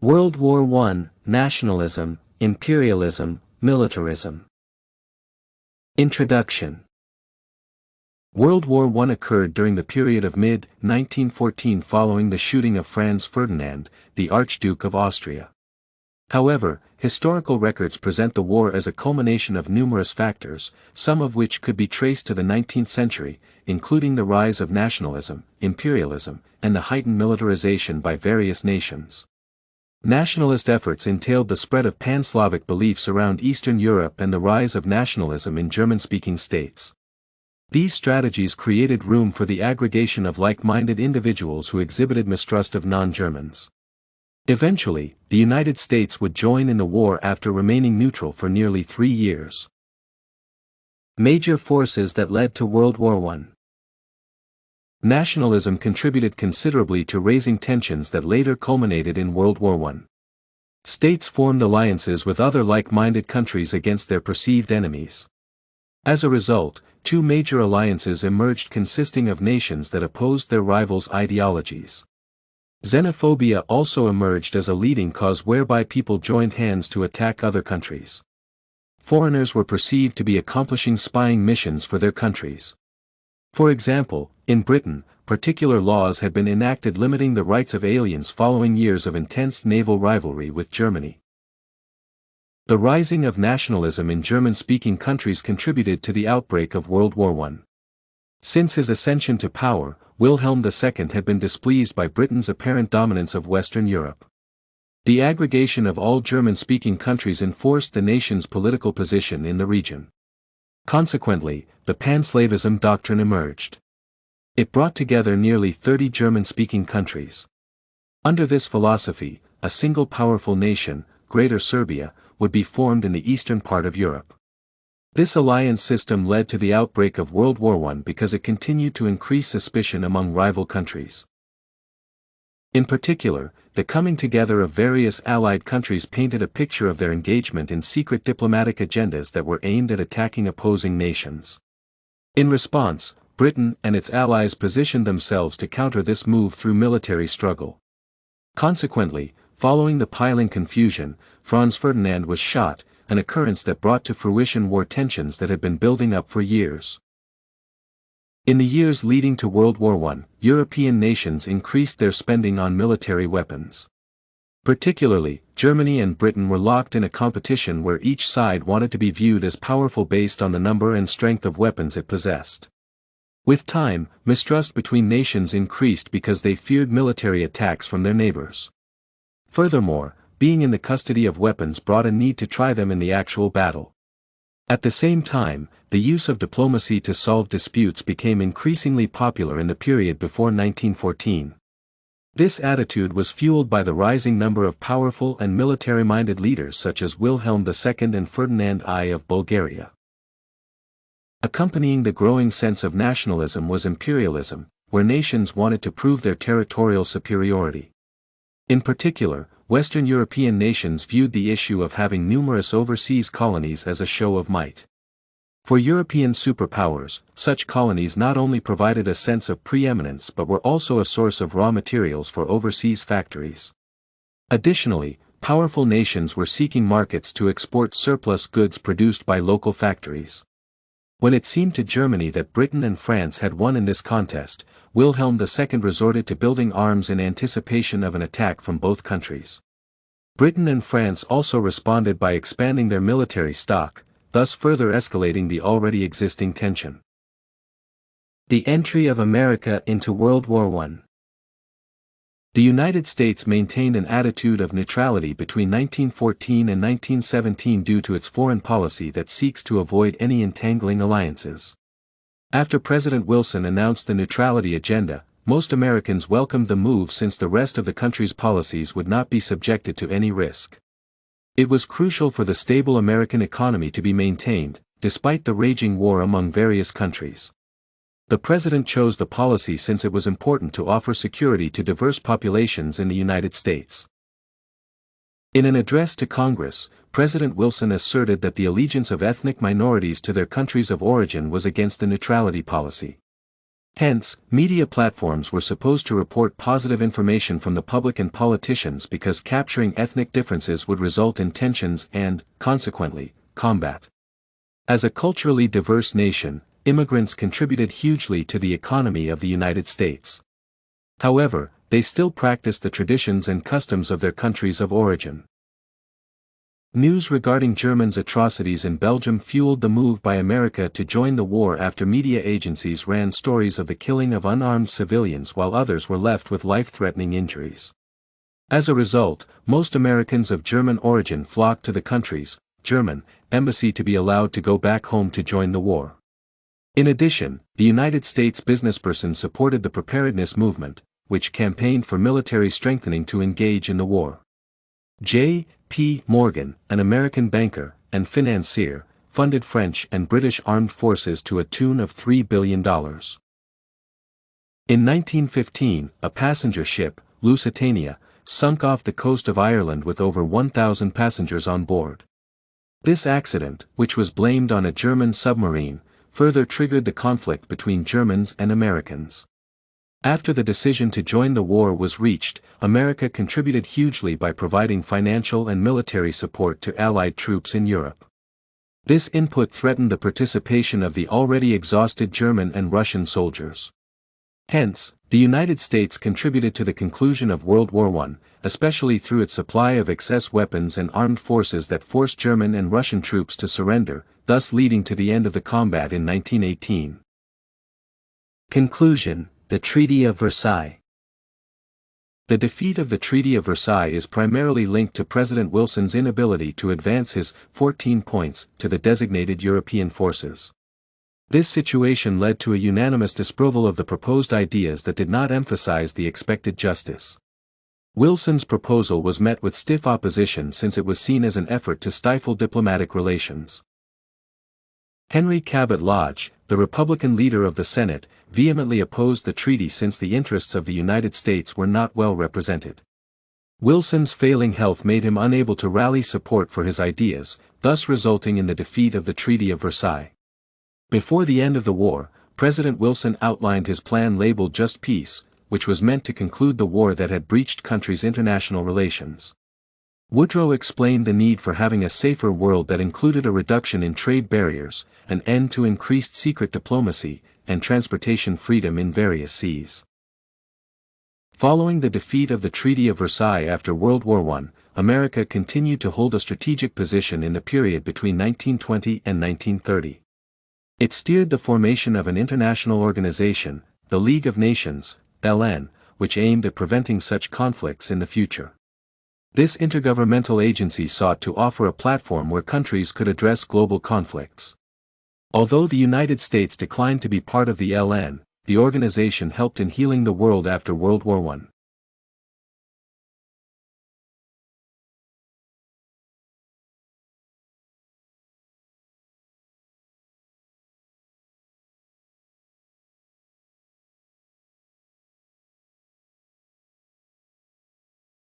World War I, Nationalism, Imperialism, Militarism. Introduction. World War I occurred during the period of mid-1914 following the shooting of Franz Ferdinand, the Archduke of Austria. However, historical records present the war as a culmination of numerous factors, some of which could be traced to the 19th century, including the rise of nationalism, imperialism, and the heightened militarization by various nations. Nationalist efforts entailed the spread of pan-Slavic beliefs around Eastern Europe and the rise of nationalism in German-speaking states. These strategies created room for the aggregation of like-minded individuals who exhibited mistrust of non-Germans. Eventually, the United States would join in the war after remaining neutral for nearly 3 years. Major forces that led to World War I. Nationalism contributed considerably to raising tensions that later culminated in World War I. States formed alliances with other like-minded countries against their perceived enemies. As a result, 2 major alliances emerged consisting of nations that opposed their rivals' ideologies. Xenophobia also emerged as a leading cause whereby people joined hands to attack other countries. Foreigners were perceived to be accomplishing spying missions for their countries. For example, in Britain, particular laws had been enacted limiting the rights of aliens following years of intense naval rivalry with Germany. The rising of nationalism in German-speaking countries contributed to the outbreak of World War I. Since his ascension to power, Wilhelm II had been displeased by Britain's apparent dominance of Western Europe. The aggregation of all German-speaking countries enforced the nation's political position in the region. Consequently, the pan-Slavism doctrine emerged. It brought together nearly 30 German-speaking countries. Under this philosophy, a single powerful nation, Greater Serbia, would be formed in the eastern part of Europe. This alliance system led to the outbreak of World War I because it continued to increase suspicion among rival countries. In particular, the coming together of various allied countries painted a picture of their engagement in secret diplomatic agendas that were aimed at attacking opposing nations. In response, Britain and its allies positioned themselves to counter this move through military struggle. Consequently, following the piling confusion, Franz Ferdinand was shot, an occurrence that brought to fruition war tensions that had been building up for years. In the years leading to World War I, European nations increased their spending on military weapons. Particularly, Germany and Britain were locked in a competition where each side wanted to be viewed as powerful based on the number and strength of weapons it possessed. With time, mistrust between nations increased because they feared military attacks from their neighbors. Furthermore, being in the custody of weapons brought a need to try them in the actual battle. At the same time, the use of diplomacy to solve disputes became increasingly popular in the period before 1914. This attitude was fueled by the rising number of powerful and military-minded leaders such as Wilhelm II and Ferdinand I of Bulgaria. Accompanying the growing sense of nationalism was imperialism, where nations wanted to prove their territorial superiority. In particular, Western European nations viewed the issue of having numerous overseas colonies as a show of might. For European superpowers, such colonies not only provided a sense of preeminence but were also a source of raw materials for overseas factories. Additionally, powerful nations were seeking markets to export surplus goods produced by local factories. When it seemed to Germany that Britain and France had won in this contest, Wilhelm II resorted to building arms in anticipation of an attack from both countries. Britain and France also responded by expanding their military stock, thus further escalating the already existing tension. The entry of America into World War I. The United States maintained an attitude of neutrality between 1914 and 1917 due to its foreign policy that seeks to avoid any entangling alliances. After President Wilson announced the neutrality agenda, most Americans welcomed the move since the rest of the country's policies would not be subjected to any risk. It was crucial for the stable American economy to be maintained, despite the raging war among various countries. The president chose the policy since it was important to offer security to diverse populations in the United States. In an address to Congress, President Wilson asserted that the allegiance of ethnic minorities to their countries of origin was against the neutrality policy. Hence, media platforms were supposed to report positive information from the public and politicians because capturing ethnic differences would result in tensions and, consequently, combat. As a culturally diverse nation, immigrants contributed hugely to the economy of the United States. However, they still practiced the traditions and customs of their countries of origin. News regarding Germans' atrocities in Belgium fueled the move by America to join the war after media agencies ran stories of the killing of unarmed civilians while others were left with life-threatening injuries. As a result, most Americans of German origin flocked to the country's German embassy to be allowed to go back home to join the war. In addition, the United States businessperson supported the preparedness movement, which campaigned for military strengthening to engage in the war. J. P. Morgan, an American banker and financier, funded French and British armed forces to a tune of $3 billion. In 1915, a passenger ship, Lusitania, sunk off the coast of Ireland with over 1,000 passengers on board. This accident, which was blamed on a German submarine, further triggered the conflict between Germans and Americans. After the decision to join the war was reached, America contributed hugely by providing financial and military support to Allied troops in Europe. This input threatened the participation of the already exhausted German and Russian soldiers. Hence, the United States contributed to the conclusion of World War I, especially through its supply of excess weapons and armed forces that forced German and Russian troops to surrender, thus leading to the end of the combat in 1918. Conclusion: the Treaty of Versailles. The defeat of the Treaty of Versailles is primarily linked to President Wilson's inability to advance his 14 points to the designated European forces. This situation led to a unanimous disapproval of the proposed ideas that did not emphasize the expected justice. Wilson's proposal was met with stiff opposition since it was seen as an effort to stifle diplomatic relations. Henry Cabot Lodge, the Republican leader of the Senate, vehemently opposed the treaty since the interests of the United States were not well represented. Wilson's failing health made him unable to rally support for his ideas, thus resulting in the defeat of the Treaty of Versailles. Before the end of the war, President Wilson outlined his plan labeled Just Peace, which was meant to conclude the war that had breached countries' international relations. Woodrow explained the need for having a safer world that included a reduction in trade barriers, an end to increased secret diplomacy, and transportation freedom in various seas. Following the defeat of the Treaty of Versailles after World War I, America continued to hold a strategic position in the period between 1920 and 1930. It steered the formation of an international organization, the League of Nations, (LN), which aimed at preventing such conflicts in the future. This intergovernmental agency sought to offer a platform where countries could address global conflicts. Although the United States declined to be part of the LN, the organization helped in healing the world after World War I.